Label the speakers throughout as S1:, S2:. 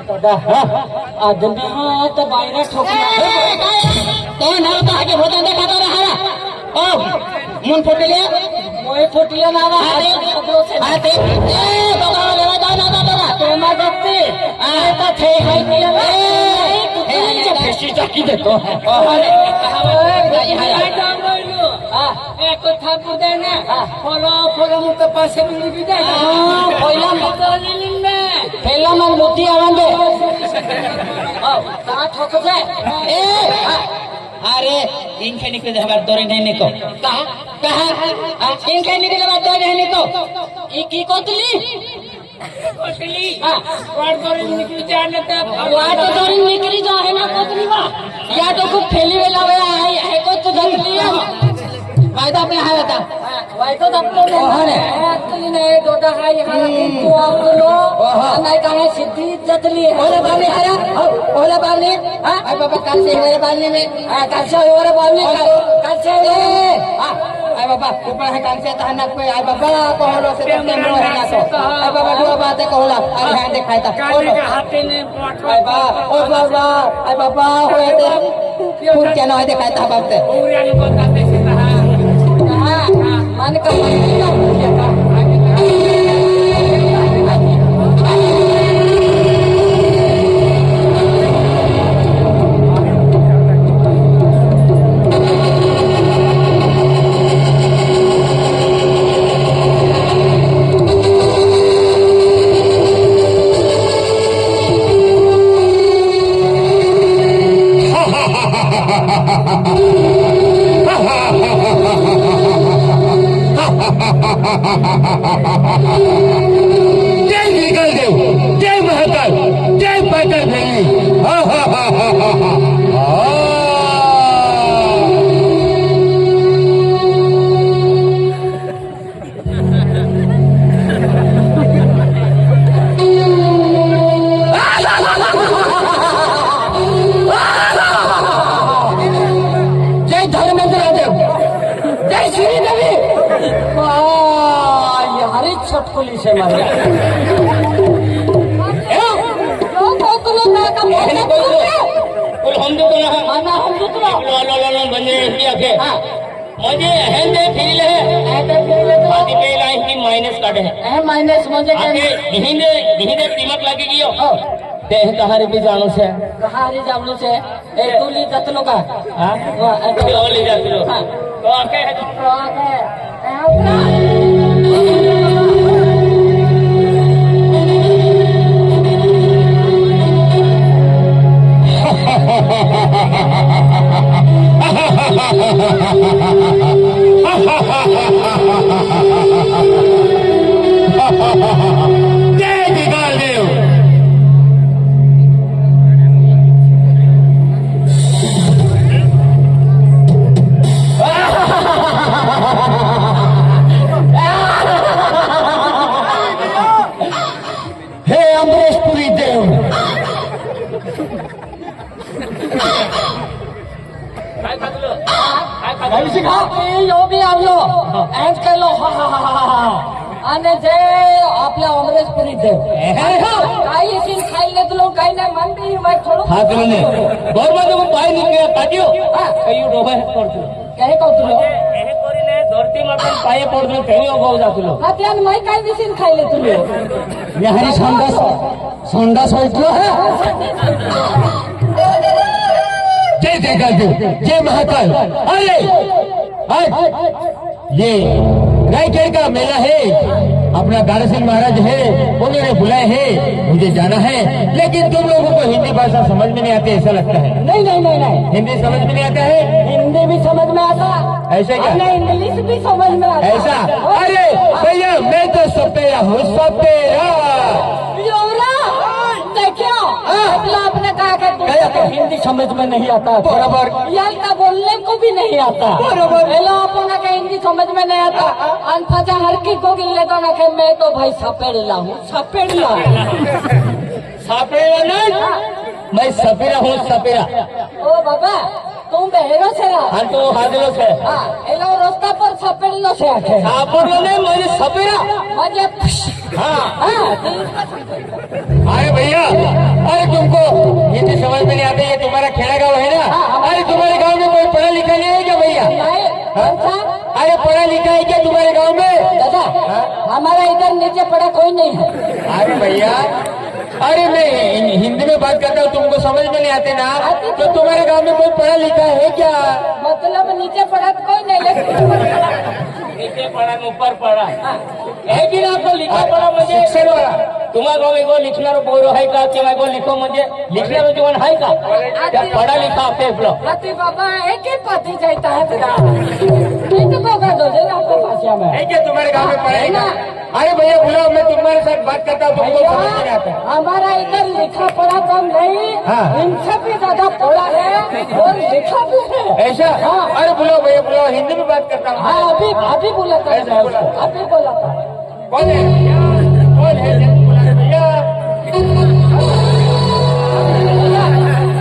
S1: दादा आदमी हाँ तो बायरा ठोकिया तो ना तो आगे होता देखा तो रहा ओ मुन फोटले मोए फोटले ना रहा आते ए बाबा लेवा जा ना दादा तो मा गप्पे आए तो थे हाय किया ए जो फेसी जाकी देखो अरे एक কথা বুঝে না ফলো ফলো মুতে পাশে মিলি দে কইলা মত নিলিন না ফেলা মান মুতি আনন্দে ও তা ঠক যায় এ अरे इनके निकले हमारे दौरे नहीं को कहा इनके निकले हमारे दौरे नहीं को की कोतली कोतली वाट दौरे निकली जाने तब वाट दौरे निकली जो है ना कोतली वा या तो खूब फैली वेला है को तो धरली है वायदा पे है था वायदा तो अपने एक्चुअली नहीं दोटा है यहां तो आप लोग नहीं कहे सिद्धि इज्जत लिए ओले बाले आया ओले बाले हां आई बाबा कल से मेरे बाले में कल से मेरे बाले कल से आई बाबा ऊपर है कल से ताना पे आई बाबा कहलो से ते मरो है ना तो आई बाबा दो बातें कहला आई हां दिखाई था काली के हाथे ने आई बाबा आई बाबा होए थे पूर क्या ना दिखाई था बाप ते पूरी आनी को ताते से मन का
S2: जय निकल देव जय महाकाल जय पाकर देवी
S1: जय धर्मेंद्र देव जय श्री देवी हरी छटकुली से मारे
S3: हम जो तो ना बने के मुझे हेंदे फील है आदि पे लाइन की माइनस काटे है
S1: माइनस मुझे
S3: हिंदे हिंदे कीमत लगेगी हो देह कहारी भी जानू से
S1: कहारी जानू से ए तुली जतनो का
S3: हां वो ले जाते लो तो आके है
S1: तो आके
S2: जय निकाल देव
S1: हे अमरेशपुरी देव यो भी आवलो एंड केलो आणि जे आपल्या अमरेशपुरी देव काही सीन खायले तुला काही नाही मानते माय थोडं
S3: हाकरने गौरवाद को पाई निकले काटियो कयु डोबा करतो
S1: काय कहतो
S3: एहे करिने धरती माते पाए पडतो केयो गौ जातलो
S1: हात्यान माय काय सीन खायले तुले
S2: यहारी संडास होइतलो है जय निकाल देव जय महाकाल अरे ये रायगढ़ का मेला है अपना दारा सिंह महाराज है उन्होंने बुलाए हैं मुझे जाना है लेकिन तुम लोगों को हिंदी भाषा समझ में नहीं आती ऐसा लगता है
S1: नहीं नहीं नहीं नहीं
S2: हिंदी समझ में नहीं आता है
S1: हिंदी भी समझ में आता
S2: ऐसे क्या
S1: नहीं इंग्लिश भी समझ में आता
S2: ऐसा अरे भैया मैं तो सपेरा हूँ सपेरा
S1: देखियो आपने कहा कि हिंदी समझ में नहीं आता
S2: बराबर
S1: यार का बोलने को भी नहीं आता
S2: बराबर
S1: हेलो अपना का हिंदी समझ में नहीं आता अनपढ़ हर की को गिल्ले तो ना कि मैं तो भाई सपेड़ला हूँ सपेड़ला
S2: सपेरा नहीं मैं सपेरा हूँ सपेरा
S1: ओ बाबा तुम बहरो से
S2: हाँ तो हाजिरों से
S1: हेलो रास्ता पर सपेड़लो से आके
S2: सापुर ने मुझे सपेरा
S1: मुझे
S2: हाँ
S1: हाँ
S2: अरे भैया अरे समझ में नहीं आता, ये तुम्हारा खेड़ा गाँव है ना? अरे तुम्हारे गाँव में कोई पढ़ा लिखा नहीं है क्या भैया? अरे पढ़ा लिखा है क्या तुम्हारे गाँव में?
S1: दादा हमारा इधर नीचे पड़ा कोई नहीं है।
S2: अरे भैया, अरे मैं हिंदी में बात करता हूँ, तुमको समझ में नहीं आते ना? तो तुम्हारे गांव में कोई पढ़ा लिखा है क्या?
S1: मतलब नीचे पड़ा तो कोई नहीं, लेकिन
S3: नीचे पड़ा न ऊपर पड़ा एक दिन आपको लिखा पड़ा म्हणजे
S2: शिक्षण वाला
S3: तुम्हाला गाव एगो लिखणारो पोरो आहे का किंवा एगो लिखो म्हणजे लिखणारो जीवन आहे का? त्या पढ़ा लिखा आपके
S1: पति बाबा एक ही पति जाता है आपको भाषा में
S2: है क्या तुम्हारे गांव में पढ़ा लिखा? अरे भैया बुलाओ, मैं तुम्हारे साथ बात करता हूँ, तुमको समझ में नहीं आता।
S1: हमारा इधर लिखा पढ़ा कम नहीं, इनसे भी ज्यादा पढ़ा है और लिखा भी है।
S2: ऐसा? अरे बुलाओ भैया बुलाओ, हिंदी में बात करता हूँ।
S1: हाँ अभी बोला था, अभी बोला था।
S2: कौन है? कौन है? जल्दी बुलाओ भैया।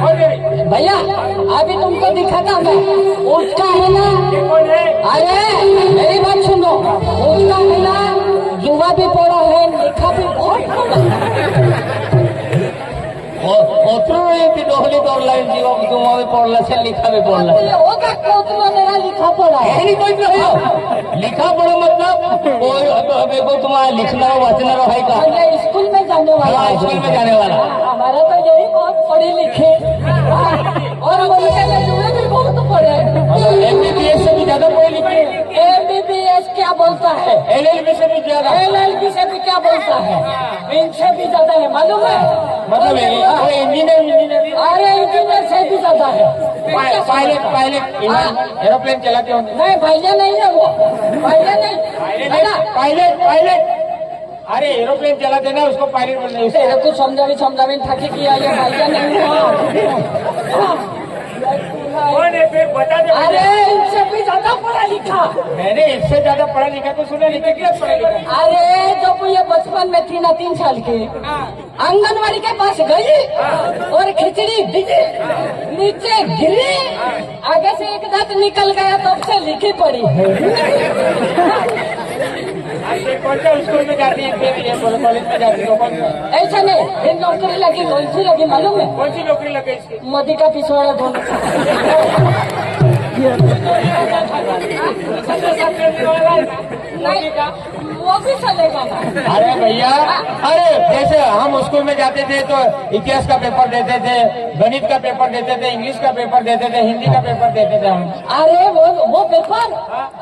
S2: कौन है?
S1: भैया अभी तुमको दिखा था मैं, उसका है ना?
S2: कौन है?
S1: अरे मेरी बात सुनो, उसका है ना युवा भी पढ़ा है, लिखा भी बहुत पढ़ा है।
S3: ओतरो एक दोहली दौड़ लाइन जीवन जुमा भी पढ़ला से लिखा भी पढ़ला
S1: होगा कोतरो मेरा लिखा पढ़ा है।
S3: यही कोई नहीं लिखा पढ़ो मतलब कोई को तुम्हारा लिखना वाचना है का?
S1: मैं स्कूल में जाने वाला
S3: हाँ, स्कूल में जाने वाला।
S1: हमारा तो यही बहुत पढ़े लिखे और उनके में भी बहुत पढ़े।
S2: MBBS से भी ज्यादा पढ़े लिखे?
S1: MBBS क्या बोलता है?
S2: LLB से भी ज्यादा?
S1: LLB से भी क्या बोलता है? इनसे भी ज्यादा है, मालूम है?
S2: मतलब इंजीनियर
S1: अरे इंजीनियर से भी ज्यादा है।
S2: पायलट एरोप्लेन चलाते होंगे?
S1: नहीं भैया नहीं है वो, भैया नहीं,
S2: पायलट अरे एरोप्लेन चलाते ना उसको पायलट बोलते हैं।
S1: तेरे को समझावी ठाकी किया, ये भैया नहीं हुआ।
S2: कौन है फिर बता दे।
S1: अरे इनसे भी ज्यादा पढ़ा लिखा।
S2: मैंने इससे ज्यादा पढ़ा लिखा तो सुना नहीं, क्या पढ़ा लिखा?
S1: अरे जब ये बचपन में थी ना 3 साल की, आंगनवाड़ी के पास गई और खिचड़ी भिजी, नीचे गिरी, आगे से एक दांत निकल गया, तब से लिखी पड़ी है।
S2: कौन सा स्कूल में जाती है? कॉलेज में जाती है?
S1: ऐसा नहीं, फिर नौकरी लगी, कौन सी लगी मालूम है?
S2: कौन सी नौकरी लगी इसकी?
S1: मोदी का पिछवाड़ा ढूंढ। नहीं वो भी चलेगा ना।
S2: अरे भैया, अरे जैसे हम स्कूल में जाते थे तो इतिहास का पेपर देते थे, गणित का पेपर देते थे, इंग्लिश का पेपर देते थे, हिंदी का पेपर देते थे हम।
S1: अरे वो पेपर,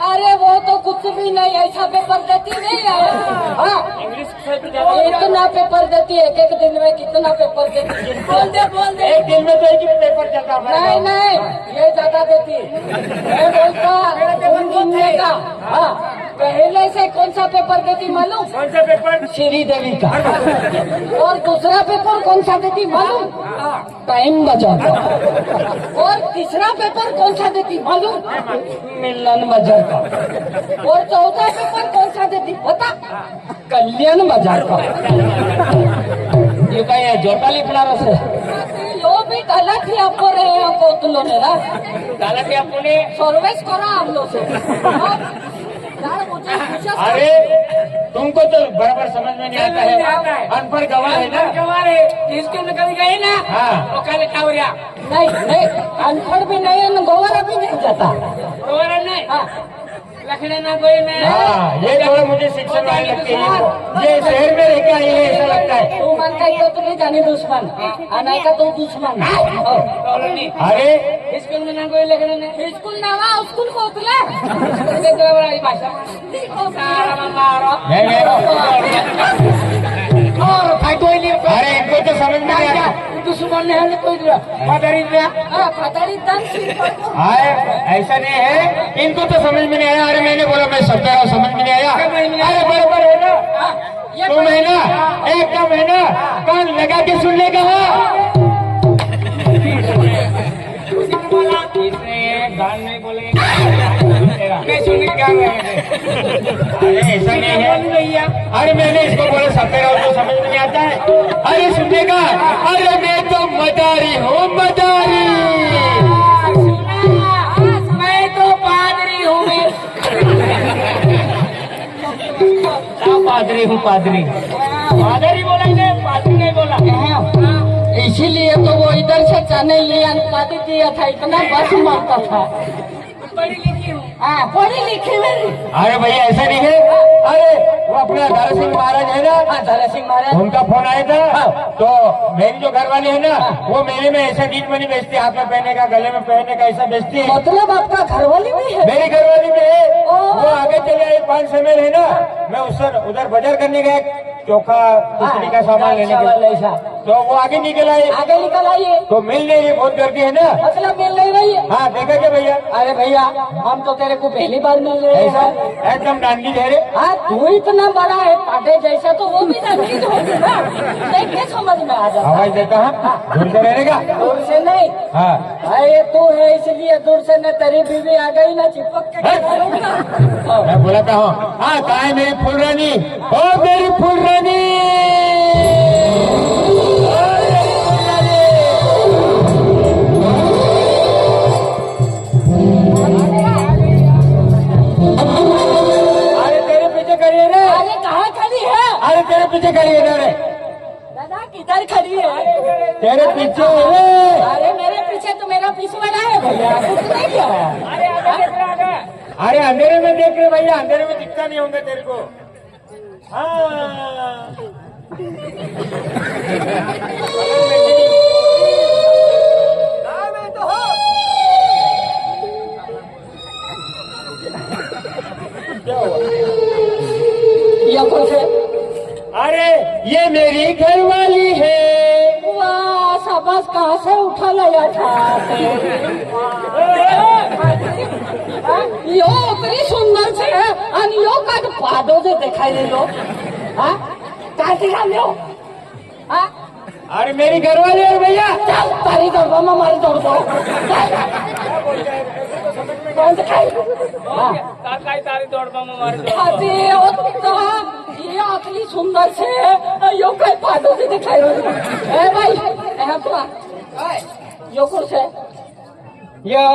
S1: अरे वो तो कुछ भी नहीं, ऐसा पेपर देती नहीं है। हाँ
S2: इंग्लिश से भी ज्यादा
S1: इतना पेपर देती है, एक दिन में कितना पेपर देती है? बोल दे।
S2: एक दिन में तो एक ही पेपर चलता है।
S1: नहीं ये ज्यादा देती। मैं बोलता उन दिन का। हाँ पहले से कौन सा पेपर देती मालूम?
S2: कौन सा पेपर?
S1: श्रीदेवी का। और दूसरा पेपर कौन सा देती मालूम? टाइम बचाता। और तीसरा पेपर कौन सा देती मालूम? मिलन बाजार का। और चौथा पेपर कौन सा देती बता? कल्याण बाजार का।
S3: ये काय है जोटा लिखणार असेल
S1: यो भी गलत ही आपको रहे हैं कोतलो ने ना
S3: गालाटी आपने
S1: सर्विस करा हम लोग से।
S2: अरे तुमको तो बराबर समझ में नहीं आता है, अनपढ़ गवाह है ना?
S3: स्कूल में कभी गए ना?
S2: हाँ।
S3: तो कल क्या हो रहा?
S1: नहीं अनपढ़ भी नहीं है, गोवारा भी नहीं जाता।
S3: गोवारा नहीं?
S1: हाँ
S3: लखनऊ ना कोई में?
S2: हाँ, ये थोड़ा मुझे शिक्षण वाली लगती है, ये शहर में रह के आई है ऐसा लगता है।
S1: तू मन का तो नहीं जानी दुश्मन, अनाय का तो दुश्मन।
S3: कॉलोनी
S2: अरे
S3: स्कूल में ना कोई लखनऊ ने?
S1: स्कूल ना हुआ, स्कूल को उतला।
S3: भाषा
S1: और फाइटोई नहीं।
S2: अरे इनको तो समझ में नहीं आता।
S1: दुश्मन है कोई
S2: आए ऐसा नहीं है, इनको तो समझ में नहीं आया। अरे मैंने बोला मैं सब तरह समझ में नहीं आया। अरे बराबर है ना, तुम है ना, एकदम है ना, कान लगा के सुनने का हो।
S3: गान नहीं बोलेंगे नहीं सुनने का
S2: अरे ऐसा नहीं है। अरे मैंने इसको बोला सब तरह तो समझ में नहीं आता है। अरे सुनने का, अरे मैं तो मदारी हूँ, मदारी।
S1: मैं तो पादरी हूँ।
S3: पादरी हूँ, पादरी पादरी बोलेंगे, पादरी नहीं बोला।
S1: इसीलिए तो वो इधर से जाने लिए अनुपाति दिया था, इतना बस मारता था। पढ़ी लिखी हूँ। हाँ, पढ़ी लिखी मेरी।
S2: अरे भैया ऐसा नहीं है। अरे वो अपना दारा सिंह महाराज है ना,
S1: दारा सिंह महाराज,
S2: उनका फोन आया था। तो मेरी जो घरवाली है ना, वो मेले में ऐसा नीट मनी बेचती है, हाथ में पहनने का, गले में पहनने का, ऐसा बेचती है।
S1: मतलब आपका घरवाली भी है?
S2: मेरी घरवाली में है। वो आगे चले आए 5 समय है ना, मैं उधर बाजार करने गया, चोखा खिचड़ी का सामान लेने के लिए। तो वो आगे निकल आए।
S1: आगे निकल आइए
S2: तो मिल नहीं रही, बहुत गर्दी है ना।
S1: मतलब मिल नहीं रही है?
S2: हाँ, देखा क्या भैया?
S1: अरे भैया, हम तो तेरे को पहली बार मिल रहे
S2: ऐसा
S1: हैं।
S2: एकदम डांडी ठहरे।
S1: हाँ, तू इतना बड़ा है पाटे जैसा, तो वो भी डांडी होगी ना, देख के समझ में आ जाता।
S2: आवाज देता है, दूर से रहने का।
S1: दूर से नहीं।
S2: हाँ,
S1: अरे तू है इसलिए दूर से, न तेरी बीवी आ गई ना चिपक के।
S2: मैं बुलाता हूँ। हाँ, कहाँ है मेरी फूल रानी? ओ मेरी फूल रानी, तेरे पीछे खड़ी है रे।
S1: दादा किधर खड़ी है?
S2: तेरे पीछे।
S1: अरे मेरे पीछे तो मेरा पीछे वाला है भैया, कुछ नहीं किया है।
S2: अरे अंधेरे में देख रहे भैया, अंधेरे में दिखता नहीं होंगे तेरे को। हाँ, क्या हुआ?
S1: ये कौन से?
S2: अरे ये मेरी घरवाली है।
S1: वाह, शाबाश, कहाँ से उठा लाया था? यो इतनी सुंदर से है, आणि यो का पादो से दिखाई दे लो। हाँ, क्या दिखा लो? हाँ,
S2: अरे मेरी घरवाली है भैया।
S1: चल तारी दौड़ में मारी दौड़ दो। कौन से खाई? हाँ,
S3: तारी दौड़ मारे
S1: खाती ये अगली सुंदर से यो कई पादो से दिखाई दे। ए भाई, यहाँ तो यो कौन से?
S2: यो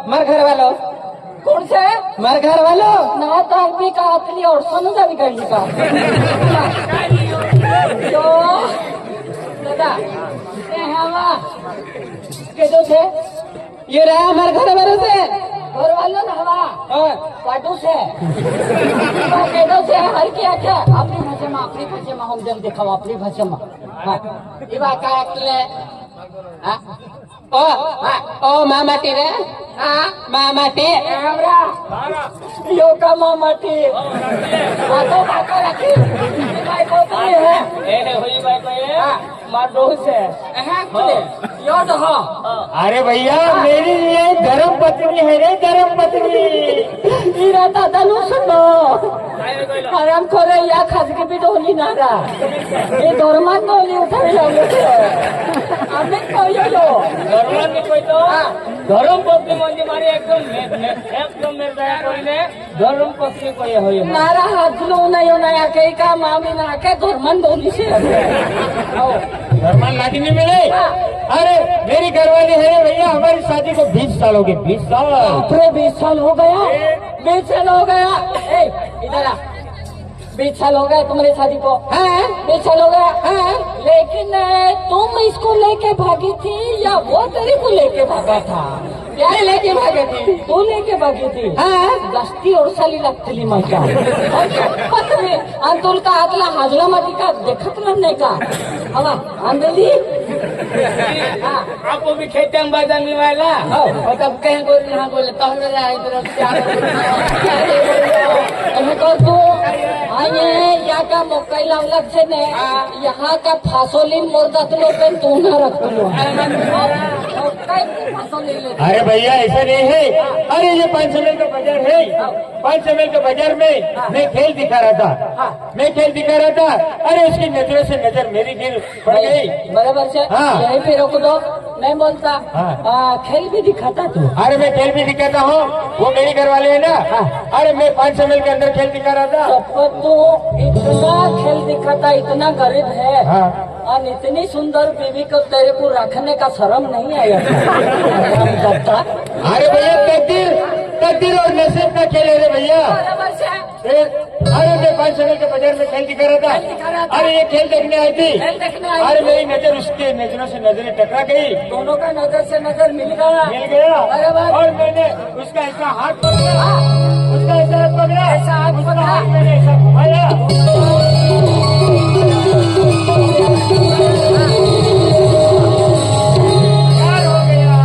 S2: मर घर वालों।
S1: कौन से?
S2: मर घर वालों
S1: ना तो भी का असली और समझा भी गई का। यो दादा हवा के दो थे,
S2: ये रहा हमारे घर वालों से।
S1: घर वालों ना हवा
S2: हाँ,
S1: पाटू से के दो से हर क्या क्या अपनी भाषा में हम जब दिखाओ अपनी भाषा में। हाँ, ये बात का अकेले
S2: ओ मामाटी रे।
S1: हाँ,
S2: मामाटी
S1: हमरा यो का मामाटी तो बाका रखी भाई को है
S3: हुई भाई को ये मार दो से
S1: यो तो हाँ।
S2: अरे भैया, मेरी ये धर्म पत्नी है रे, धर्म पत्नी।
S1: इरा दादा नु सुनो हराम खोरे या खाजगी भी डोली नारा ये दोरमान डोली उठावे लावले छे आम्ही कयो
S3: धर्म कोई तो धर्म पत्नी म्हणजे मारी एकदम मेरे दया करिने धर्म पत्नी कोई होय
S1: नारा हाजलो नयो नया के का मामी ना के दोरमान डोली से
S2: धर्मान लाठी नहीं मिले। अरे मेरी घरवाली है भैया, हमारी शादी को 20 साल हो गए। 20 साल।
S1: पूरे 20 साल हो गया। 20 साल हो गया। इधर आ, 20 साल हो गए तुम्हारी शादी को? हाँ, 20 साल हो गया। हाँ, लेकिन तुम इसको लेके भागी थी या वो तेरे को लेके भागा था? क्या लेके भागी थी? तू लेके भागी थी। हाँ, दस्ती और साली लगती मजा पत्नी अंतुल का आतला हाजला मती का देखत नहीं का हवा अंदली।
S3: आपको भी खेते में बाजार निवाला
S1: और तब कहीं बोल यहाँ बोले तो हम जाए तरफ क्या कर तू आये यहाँ का मकई लावलक से ने यहाँ का फासोली मोरदत लो पे तू न रख लो।
S2: अरे भैया ऐसा नहीं है। अरे ये 500 मील का बाजार है। 500 मील के बाजार में मैं खेल दिखा रहा था। अरे उसकी नजरों से नजर मेरी गिर पड़ गई।
S1: बराबर से
S2: हाँ।
S1: यही पे रोक दो, मैं बोलता खेल भी दिखाता तू।
S2: अरे मैं खेल भी दिखाता हूँ, वो मेरी घर वाले है ना। अरे मैं 500 मील के अंदर खेल दिखा रहा था।
S1: तू इतना खेल दिखाता, इतना गरीब है और इतनी सुंदर बीवी को तेरे को रखने का शर्म नहीं आया?
S2: अरे भैया तकदीर और नसीब का खेल है रे भैया।
S1: बराबर से
S2: अरे मैं 5 साल के बाजार में खेल दिखा रहा था। अरे ये खेल देखने आई थी।
S1: खेल देखने आई
S2: अरे
S1: थी।
S2: मेरी नजर उसके नजरों से नजरें टकरा गई।
S1: दोनों का नजर से नजर मिल गया बराबर।
S2: और मैंने उसका ऐसा हाथ पकड़ा, उसका ऐसा हाथ पकड़ा,
S1: ऐसा हाथ
S2: उसका
S1: पकड़ा।
S2: हाथ मैंने ऐसा घुमाया। प्यार हो गया।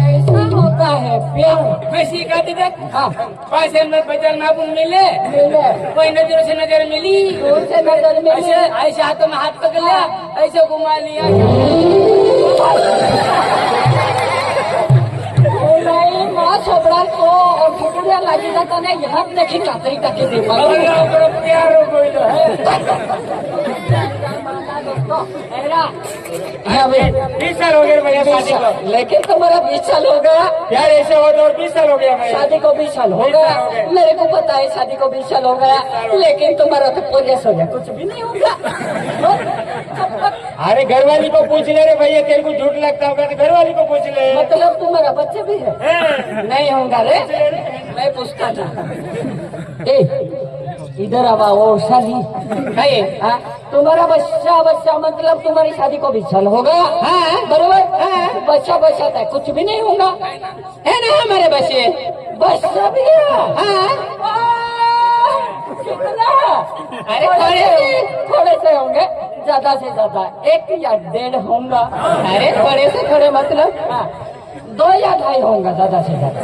S1: ऐसा होता है प्यार।
S3: वैसी कहते थे
S1: हाँ
S3: पैसे में बाजार में अपन मिले
S1: मिले
S3: कोई नजर से नजर मिली
S1: दूर से नजर मिली।
S3: ऐसे ऐसे हाथों में हाथ पकड़ लिया ऐसे घुमा लिया
S1: नहीं माँ छोकरा को ठुकरिया लगी जाता नहीं यहाँ देखी कातरी का के दे
S2: और प्यार हो गई तो है।
S1: हाँ भाई
S2: 20 साल हो गए भैया शादी को।
S1: लेकिन तुम्हारा 20 साल हो गया।
S2: यार ऐसे हो तो और 20 साल हो गया। मैं
S1: शादी को 20 साल हो
S2: 20 साल हो
S1: गया।
S2: गए।
S1: मेरे को पता है शादी को 20 साल हो गया लेकिन तुम्हारा तो पोजेस हो गया कुछ भी नहीं होगा।
S2: अरे घरवाली को पूछ ले रे भैया, तेरे को झूठ लगता होगा तो घरवाली को पूछ ले।
S1: मतलब तुम्हारा बच्चे भी है
S2: हैं?
S1: नहीं होगा रे मैं पूछता था। ए इधर आवा वो साली है हाँ? तुम्हारा बच्चा मतलब तुम्हारी शादी को 20 साल हो गया। हाँ बरोबर हाँ? बच्चा था कुछ भी नहीं होगा है ना हमारे बच्चे बच्चा भी है। हाँ कितना अरे थोड़े से होंगे ज्यादा से ज्यादा 1 या 1.5 होगा। अरे थोड़े से थोड़े मतलब हाँ 2 या 2.5 होगा ज्यादा से ज्यादा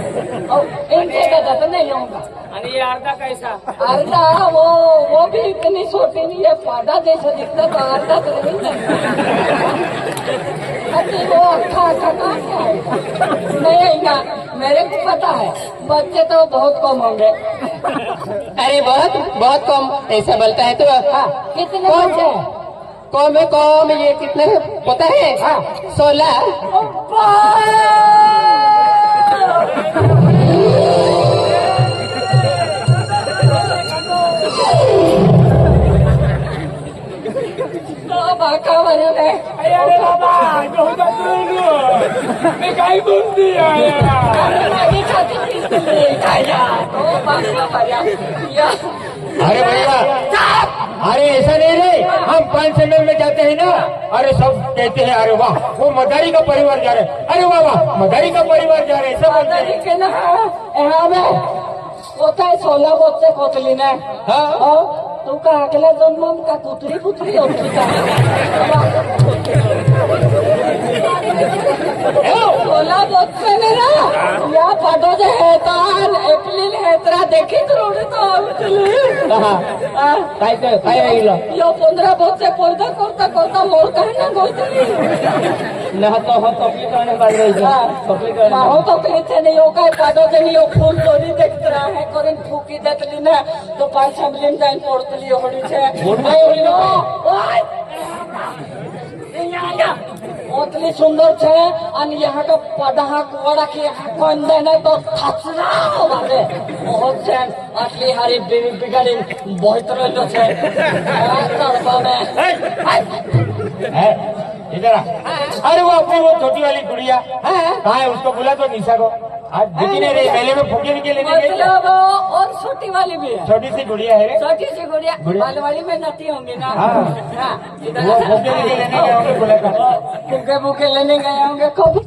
S1: और इनसे ज्यादा तो नहीं होगा।
S3: अरे ये अर्धा कैसा
S1: अर्धा वो भी इतनी छोटी नहीं है पादा जैसा दिखता तो अर्धा तो नहीं है। वो अच्छा नहीं आएगा मेरे को पता है बच्चे तो बहुत कम होंगे।
S4: अरे बहुत कम ऐसा बोलता है तो
S1: हाँ कितने बच्चे हैं?
S4: कम है कम ये कितने पता है?
S1: हाँ
S4: 16।
S1: बाका बने
S2: अरे बाबा मैं काही बोलती अरे भैया अरे ऐसा नहीं रे, हम 5 समय में जाते हैं ना। अरे सब कहते हैं अरे वाह वो मदारी का परिवार जा रहे हैं। अरे वाह वाह मदारी का परिवार जा रहे हैं सब बोलते हैं।
S1: के ना यहाँ में होता है 16 बच्चे कोतली ने। हाँ तू का अगला जन्म का कुतरी होती का 16 बच्चे ने ना या पाडो जे है तो एप्रिल है तेरा देखी करोड़े तो
S4: काय होईल
S1: यो 15 बच्चे पैदा करता मोर कहे ना गोतली
S4: ना तो हो तकलीफ करने बाज रही है
S1: माहो तो कहते नहीं हो काय पाडो जे नहीं हो फूल तोड़ी देखते रहा है करें फूकी देखली ना तो 5 हमलिन जाइन पड़तली होड़ी छे ओतली सुंदर छे और यहाँ का पढ़ा कुआड़ा के कौन देने तो थचरा बाजे बहुत छे असली हरी बिगाड़ी बहुत रहो छे तड़पा में
S2: इधर अरे वो अपनी वो छोटी वाली गुड़िया कहाँ है? उसको बुला तो निशा को आज दिखी नहीं रही। मेले में फूके के लेने गई।
S1: मतलब और छोटी वाली भी है
S2: छोटी सी गुड़िया है रे।
S1: छोटी सी गुड़िया बाल वाली में नती होंगी ना।
S2: हाँ। वो फूके के लेने गए होंगे बुला कर।
S1: फूके लेने गए होंगे कभी